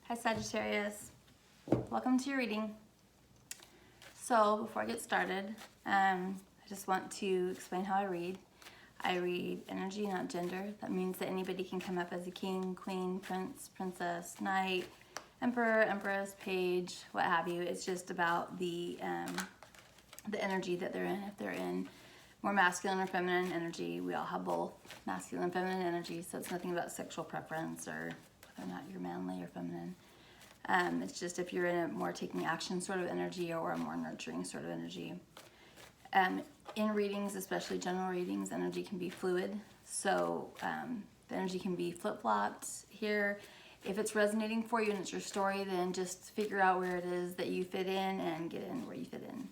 Hi Sagittarius, welcome to your reading. So before I get started, I just want to explain how I read. I read energy, not gender. That means that anybody can come up as a king, queen, prince, princess, knight, emperor, empress, page, what have you. It's just about the energy that they're in. If they're in more masculine or feminine energy, we all have both masculine and feminine energy, so it's nothing about sexual preference or whether or not you're manly or feminine. It's just if you're in a more taking action sort of energy or a more nurturing sort of energy. In readings, especially general readings, energy can be fluid. So the energy can be flip-flopped here. If it's resonating for you and it's your story, then just figure out where it is that you fit in and get in where you fit in.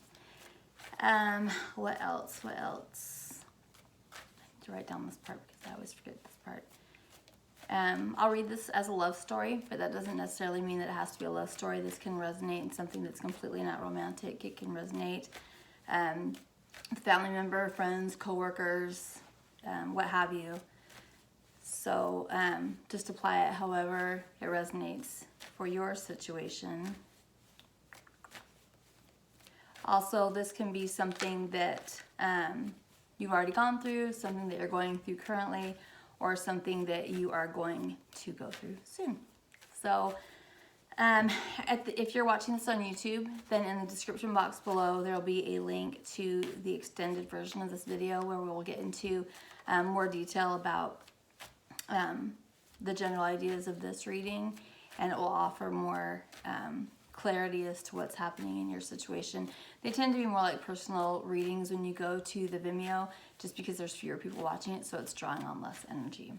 What else? I need to write down this part because I always forget this part. I'll read this as a love story, but that doesn't necessarily mean that it has to be a love story. This can resonate in something that's completely not romantic. It can resonate with family member, friends, co-workers, what have you. So just apply it however it resonates for your situation. Also, this can be something that you've already gone through, something that you're going through currently, or something that you are going to go through soon. So if you're watching this on YouTube, then in the description box below, there'll be a link to the extended version of this video where we will get into more detail about the general ideas of this reading, and it will offer more clarity as to what's happening in your situation. They tend to be more like personal readings when you go to the Vimeo, just because there's fewer people watching it, so it's drawing on less energy.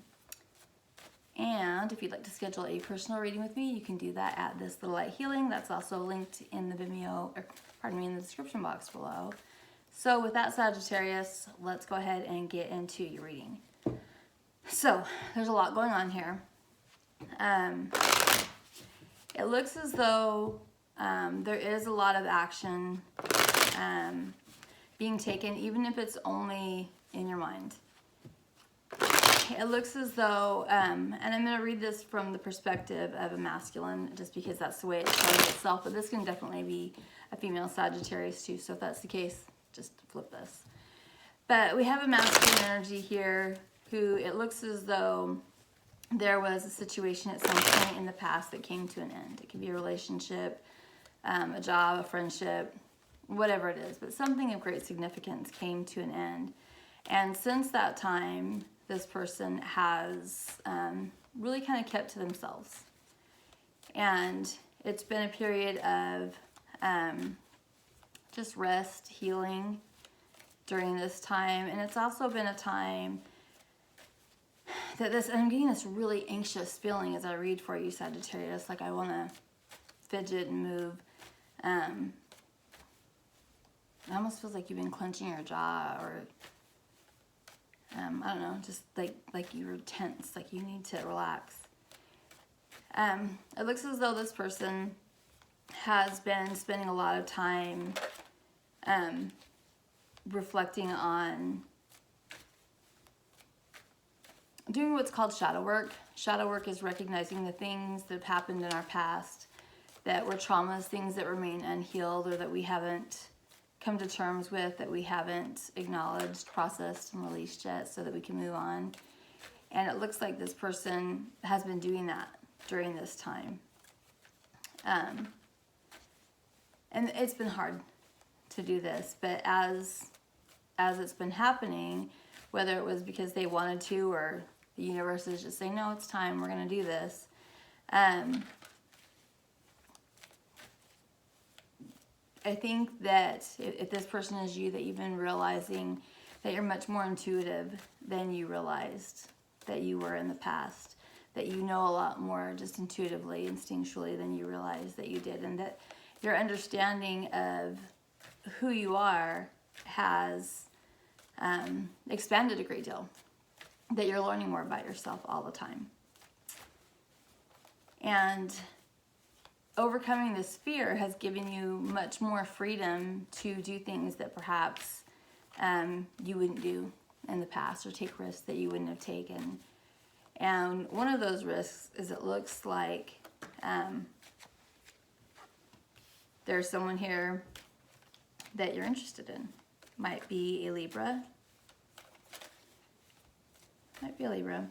And if you'd like to schedule a personal reading with me, you can do that at This Little Light Healing. That's also linked in the Vimeo, in the description box below. So with that, Sagittarius, let's go ahead and get into your reading. So there's a lot going on here. It looks as though there is a lot of action being taken, even if it's only in your mind. It looks as though, and I'm going to read this from the perspective of a masculine, just because that's the way it shows itself, but this can definitely be a female Sagittarius too, so if that's the case, just flip this. But we have a masculine energy here who it looks as though there was a situation at some point in the past that came to an end. It could be a relationship, a job, a friendship, whatever it is, but something of great significance came to an end. And since that time, this person has really kind of kept to themselves. And it's been a period of just rest, healing during this time. And it's also been a time that I'm getting this really anxious feeling as I read for you, Sagittarius, like I want to fidget and move. It almost feels like you've been clenching your jaw, or I don't know, just like you were tense, like you need to relax. It looks as though this person has been spending a lot of time reflecting on doing what's called shadow work. Shadow work is recognizing the things that have happened in our past that were traumas, things that remain unhealed or that we haven't come to terms with, that we haven't acknowledged, processed, and released yet, so that we can move on. And it looks like this person has been doing that during this time. And it's been hard to do this, but as it's been happening, whether it was because they wanted to or the universe is just saying, no, it's time, we're going to do this. I think that if this person is you, that you've been realizing that you're much more intuitive than you realized that you were in the past, that you know a lot more just intuitively, instinctually than you realized that you did, and that your understanding of who you are has expanded a great deal, that you're learning more about yourself all the time. And overcoming this fear has given you much more freedom to do things that perhaps you wouldn't do in the past, or take risks that you wouldn't have taken. And one of those risks is, it looks like There's someone here that you're interested in. Might be a Libra. Might be a Libra.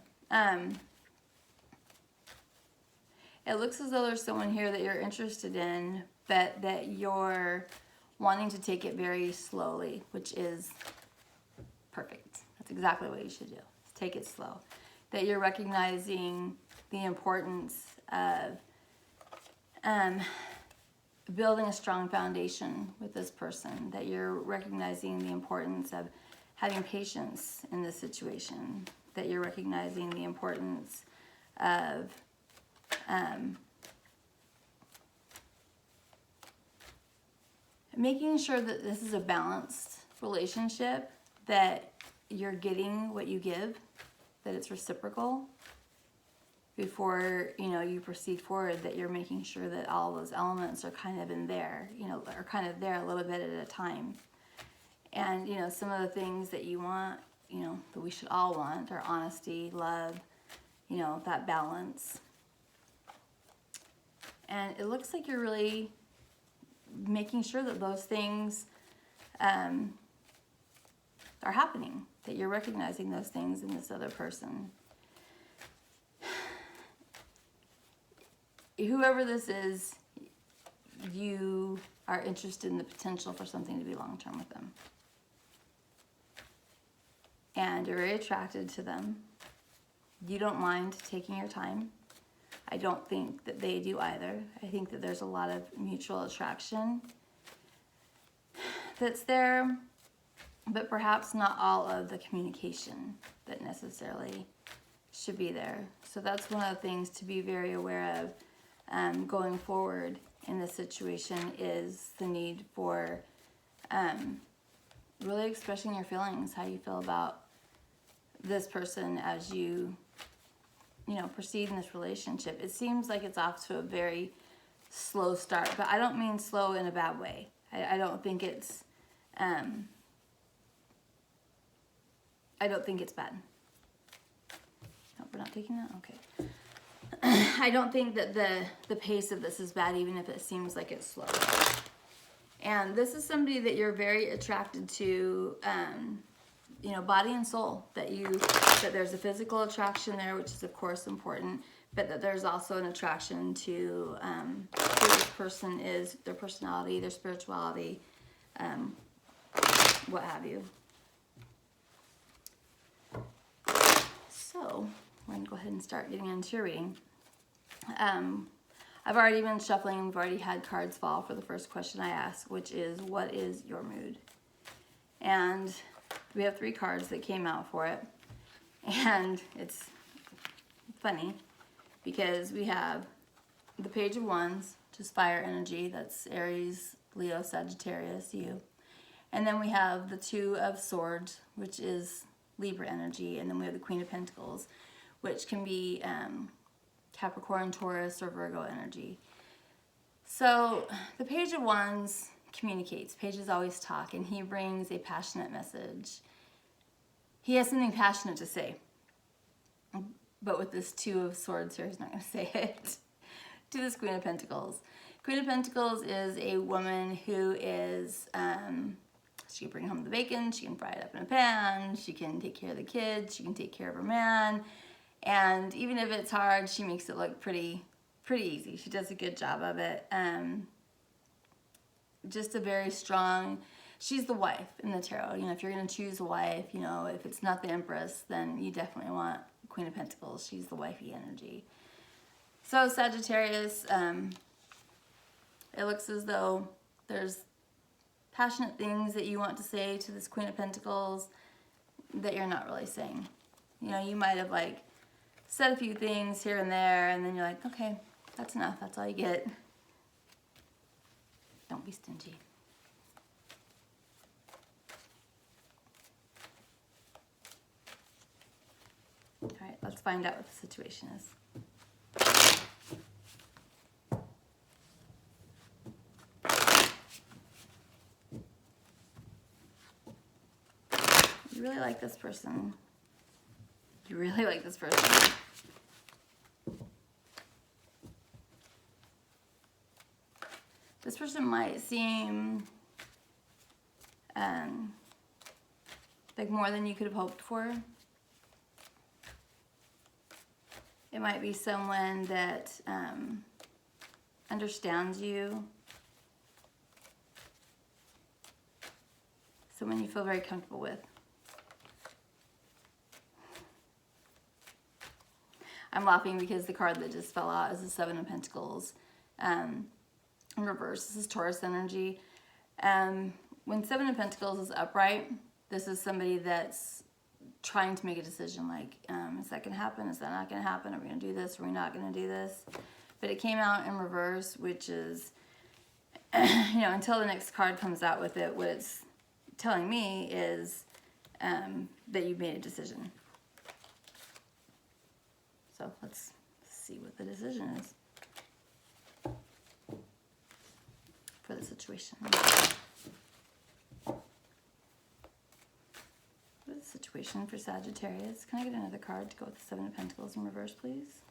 It looks as though there's someone here that you're interested in, but that you're wanting to take it very slowly, which is perfect. That's exactly what you should do. Take it slow. That you're recognizing the importance of building a strong foundation with this person. That you're recognizing the importance of having patience in this situation. That you're recognizing the importance of making sure that this is a balanced relationship, that you're getting what you give, that it's reciprocal before, you know, you proceed forward, that you're making sure that all those elements are kind of in there, you know, are kind of there a little bit at a time. And, you know, some of the things that you want, you know, that we should all want are honesty, love, you know, that balance. And it looks like you're really making sure that those things are happening, that you're recognizing those things in this other person. Whoever this is, you are interested in the potential for something to be long-term with them. And you're very attracted to them. You don't mind taking your time. I don't think that they do either. I think that there's a lot of mutual attraction that's there, but perhaps not all of the communication that necessarily should be there. So that's one of the things to be very aware of going forward in this situation, is the need for really expressing your feelings, how you feel about this person as you know, proceed in this relationship. It seems like it's off to a very slow start, but I don't mean slow in a bad way. I don't think it's I don't think it's bad. No, we're not taking that? Okay. I don't think that the pace of this is bad, even if it seems like it's slow. And this is somebody that you're very attracted to, you know, body and soul, that there's a physical attraction there, which is of course important, but that there's also an attraction to who this person is, their personality, their spirituality, what have you. So we're gonna go ahead and start getting into your reading. I've already been shuffling. We've already had cards fall for the first question I asked, which is, what is your mood? And we have 3 cards that came out for it. And it's funny because we have the Page of Wands, which is fire energy. That's Aries, Leo, Sagittarius, you. And then we have the 2 of Swords, which is Libra energy. And then we have the Queen of Pentacles, which can be Capricorn, Taurus, or Virgo energy. So the Page of Wands communicates. Pages always talk, and he brings a passionate message. He has something passionate to say. But with this 2 of Swords here, he's not going to say it. To this Queen of Pentacles. Queen of Pentacles is a woman who is, she can bring home the bacon, she can fry it up in a pan, she can take care of the kids, she can take care of her man. And even if it's hard, she makes it look pretty easy. She does a good job of it. Just a very strong, she's the wife in the tarot. You know, if you're going to choose a wife, you know, if it's not the Empress, then you definitely want Queen of Pentacles. She's the wifey energy. So Sagittarius, it looks as though there's passionate things that you want to say to this Queen of Pentacles that you're not really saying. You know, you might have like said a few things here and there, and then you're like, okay, that's enough. That's all you get. Don't be stingy. All right, let's find out what the situation is. You really like this person. You really like this person. This person might seem like more than you could have hoped for. It might be someone that understands you. Someone you feel very comfortable with. I'm laughing because the card that just fell out is the Seven of Pentacles. In reverse, this is Taurus energy. When Seven of Pentacles is upright, this is somebody that's trying to make a decision like, is that going to happen? Is that not going to happen? Are we going to do this? Are we not going to do this? But it came out in reverse, which is, you know, until the next card comes out with it, what it's telling me is that you've made a decision. So let's see what the decision is for the situation. What is the situation for Sagittarius? Can I get another card to go with the Seven of Pentacles in reverse, please?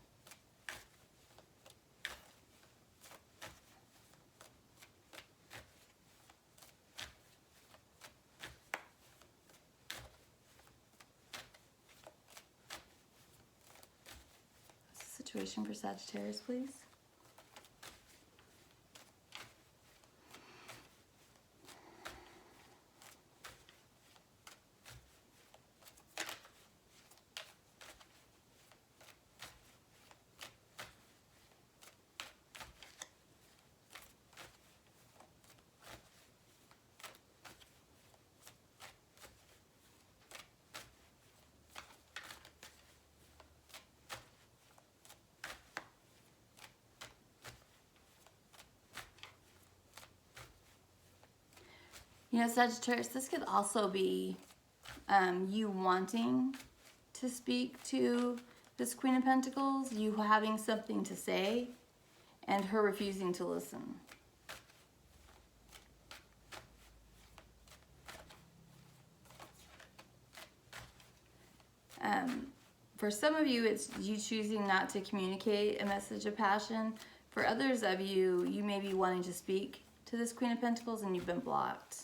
Situation for Sagittarius, please. You know, Sagittarius, this could also be you wanting to speak to this Queen of Pentacles, you having something to say, and her refusing to listen. For some of you, it's you choosing not to communicate a message of passion. For others of you, you may be wanting to speak to this Queen of Pentacles and you've been blocked.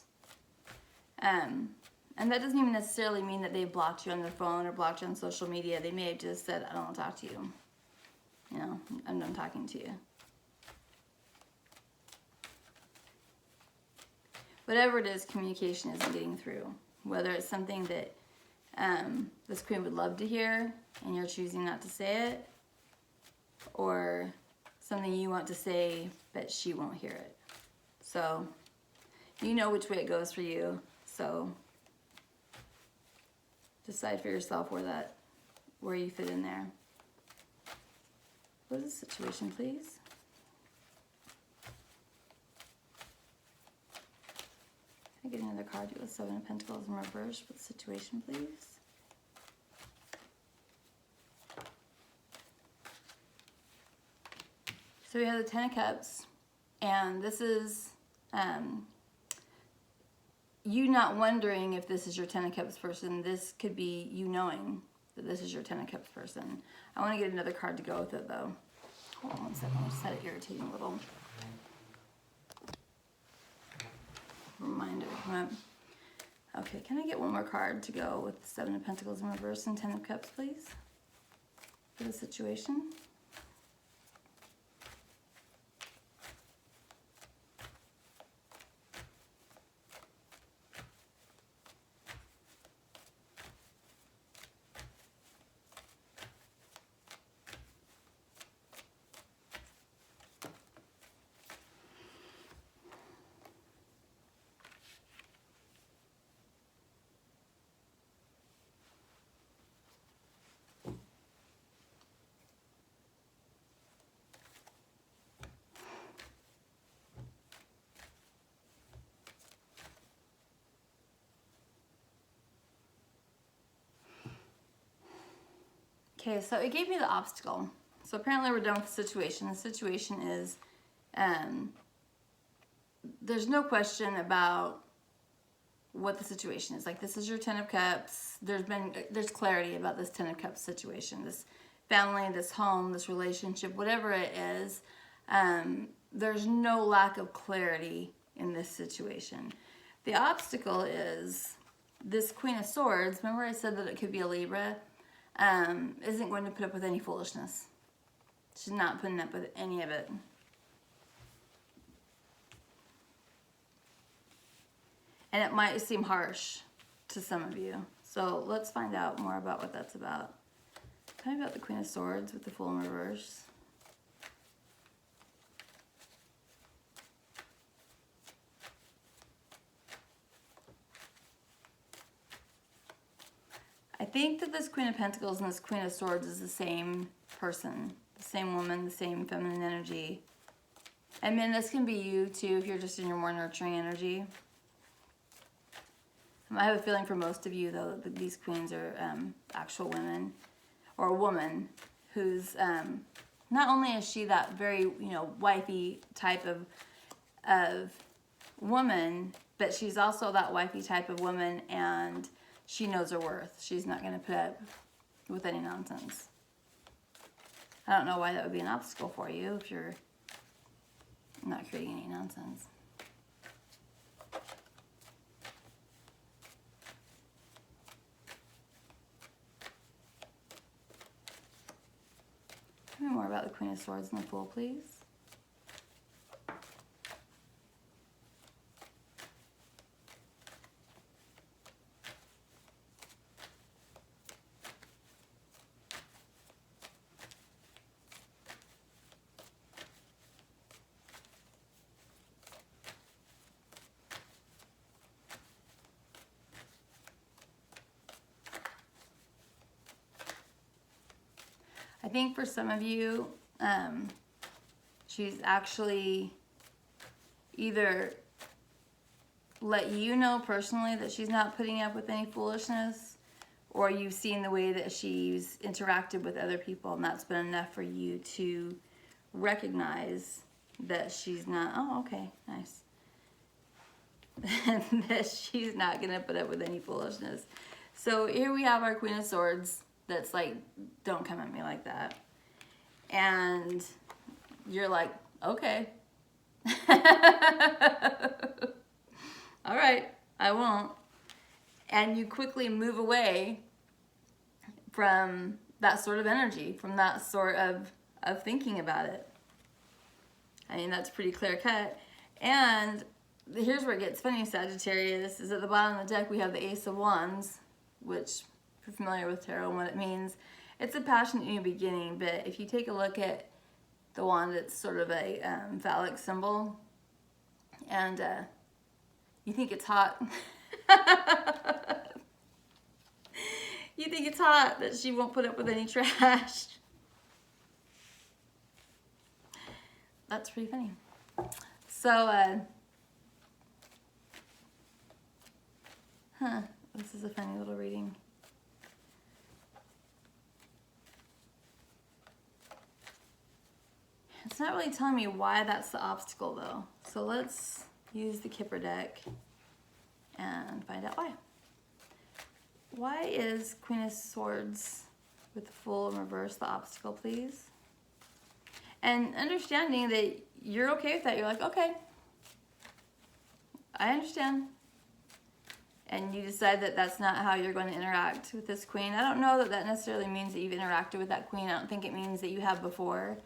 And that doesn't even necessarily mean that they've blocked you on their phone or blocked you on social media. They may have just said, I don't want to talk to you. You know, I'm done talking to you. Whatever it is, communication isn't getting through. Whether it's something that this queen would love to hear and you're choosing not to say it, or something you want to say but she won't hear it. So you know which way it goes for you. So decide for yourself where you fit in there. What is the situation, please? Can I get another card with Seven of Pentacles in reverse for the situation, please? So we have the Ten of Cups, and this is you not wondering if this is your Ten of Cups person. This could be you knowing that this is your Ten of Cups person. I want to get another card to go with it, though. Hold on one second. I just had it irritating a little. Reminder. Okay, can I get one more card to go with the Seven of Pentacles in reverse and Ten of Cups, please? For the situation. Okay, so it gave me the obstacle. So apparently we're done with the situation. The situation is, there's no question about what the situation is. Like, this is your Ten of Cups. There's clarity about this Ten of Cups situation. This family, this home, this relationship, whatever it is. There's no lack of clarity in this situation. The obstacle is this Queen of Swords. Remember I said that it could be a Libra? Isn't going to put up with any foolishness. She's not putting up with any of it. And it might seem harsh to some of you. So let's find out more about what that's about. Tell me about the Queen of Swords with the Fool in reverse. I think that this Queen of Pentacles and this Queen of Swords is the same person, the same woman, the same feminine energy. And then this can be you too if you're just in your more nurturing energy. I have a feeling for most of you though that these queens are actual women, or a woman who's not only is she that very wifey type of woman, but she's also that wifey type of woman, and she knows her worth. She's not going to put up with any nonsense. I don't know why that would be an obstacle for you if you're not creating any nonsense. Tell me more about the Queen of Swords and the Fool, please. I think for some of you, she's actually either let you know personally that she's not putting up with any foolishness, or you've seen the way that she's interacted with other people, and that's been enough for you to recognize that she's not, oh, okay, nice. That she's not going to put up with any foolishness. So here we have our Queen of Swords. That's like, don't come at me like that. And you're like, okay. All right, I won't. And you quickly move away from that sort of energy, from that sort of thinking about it. I mean, that's pretty clear cut. And here's where it gets funny, Sagittarius, is at the bottom of the deck we have the Ace of Wands, which, if you're familiar with tarot and what it means, it's a passionate new beginning. But if you take a look at the wand, it's sort of a phallic symbol, and you think it's hot. You think it's hot that she won't put up with any trash. That's pretty funny. So, this is a funny little reading. It's not really telling me why that's the obstacle though. So let's use the Kipper deck and find out why. Why is Queen of Swords with the Fool in reverse the obstacle, please? And understanding that you're okay with that. You're like, okay, I understand. And you decide that that's not how you're going to interact with this queen. I don't know that that necessarily means that you've interacted with that queen. I don't think it means that you have before.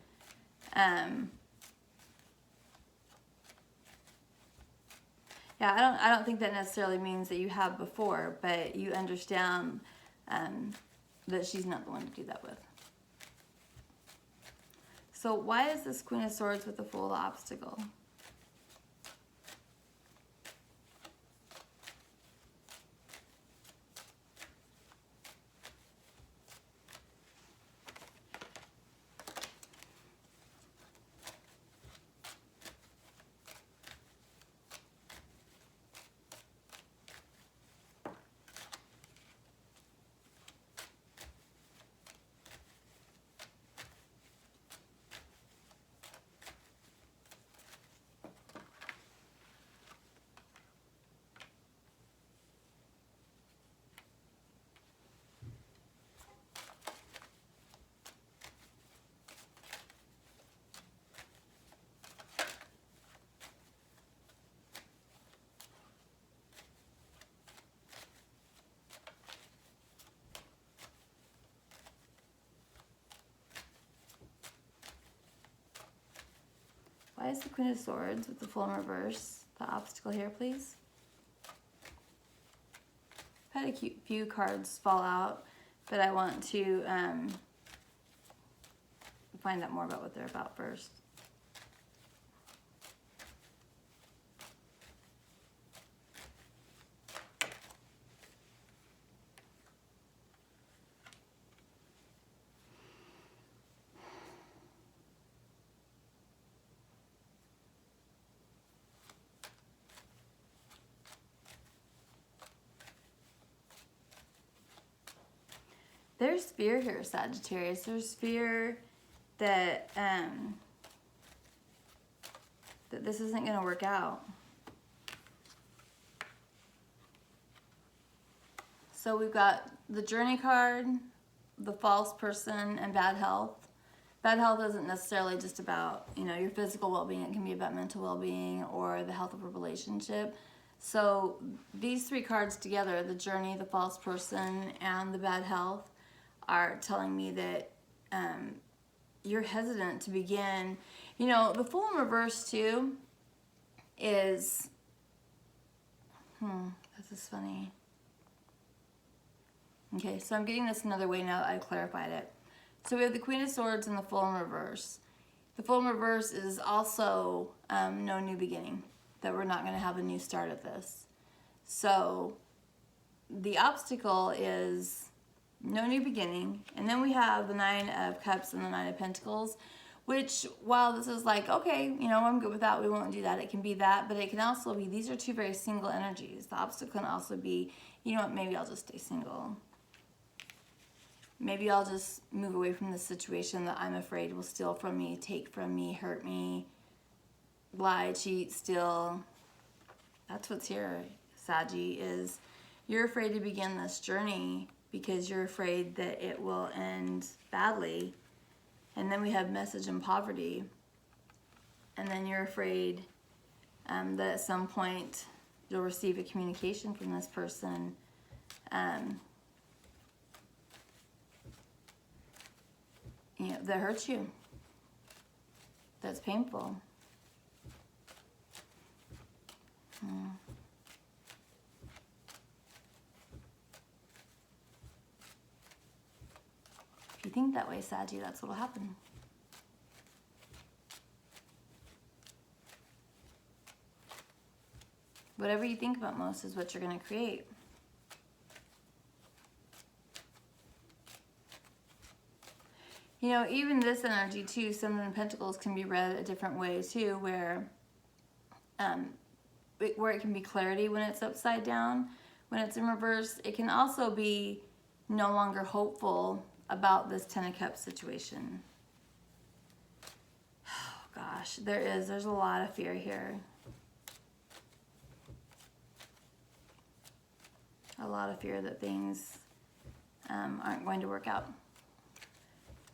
Yeah, I don't think that necessarily means that you have before, but you understand that she's not the one to do that with. So why is this Queen of Swords with the Fool the obstacle? Why is the Queen of Swords with the Fool in reverse? The obstacle here, please. I've had a few cards fall out, but I want to find out more about what they're about first. There's fear here, Sagittarius. There's fear that that this isn't going to work out. So we've got the Journey card, the False Person, and Bad Health. Bad health isn't necessarily just about, you know, your physical well-being. It can be about mental well-being or the health of a relationship. So these three cards together, the Journey, the False Person, and the Bad Health, are telling me that you're hesitant to begin. You know, the Fool in reverse too is, this is funny. Okay, so I'm getting this another way now that I've clarified it. So we have the Queen of Swords and the Fool in reverse. The Fool in reverse is also no new beginning, that we're not going to have a new start at this. So the obstacle is no new beginning. And then we have the Nine of Cups and the Nine of Pentacles, which, while this is like, okay, you know, I'm good with that, we won't do that, it can be that, but it can also be, these are two very single energies. The obstacle can also be, you know what, maybe I'll just stay single. Maybe I'll just move away from this situation that I'm afraid will steal from me, take from me, hurt me, lie, cheat, steal. That's what's here, Saggy, is you're afraid to begin this journey because you're afraid that it will end badly. And then we have Message and Poverty. And then you're afraid that at some point you'll receive a communication from this person you know, that hurts you, that's painful. If you think that way, Saggy, that's what'll happen. Whatever you think about most is what you're going to create. You know, even this energy too, Seven of Pentacles can be read a different way too, where it can be clarity when it's upside down. When it's in reverse, it can also be no longer hopeful about this Ten of Cups situation. Oh gosh, there's a lot of fear here. A lot of fear that things aren't going to work out.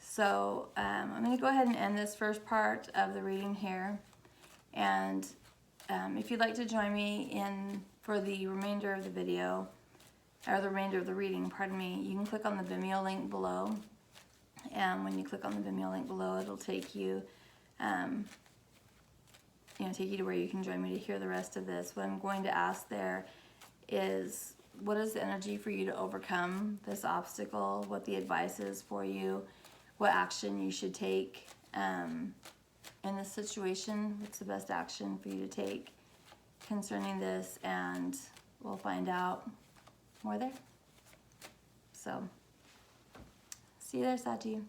So I'm going to go ahead and end this first part of the reading here. And if you'd like to join me for the remainder of the video, or the remainder of the reading, pardon me, you can click on the Vimeo link below. And when you click on the Vimeo link below, it'll take you, take you to where you can join me to hear the rest of this. What I'm going to ask there is, what is the energy for you to overcome this obstacle? What the advice is for you? What action you should take in this situation? What's the best action for you to take concerning this? And we'll find out more there. So, see you there, Sati.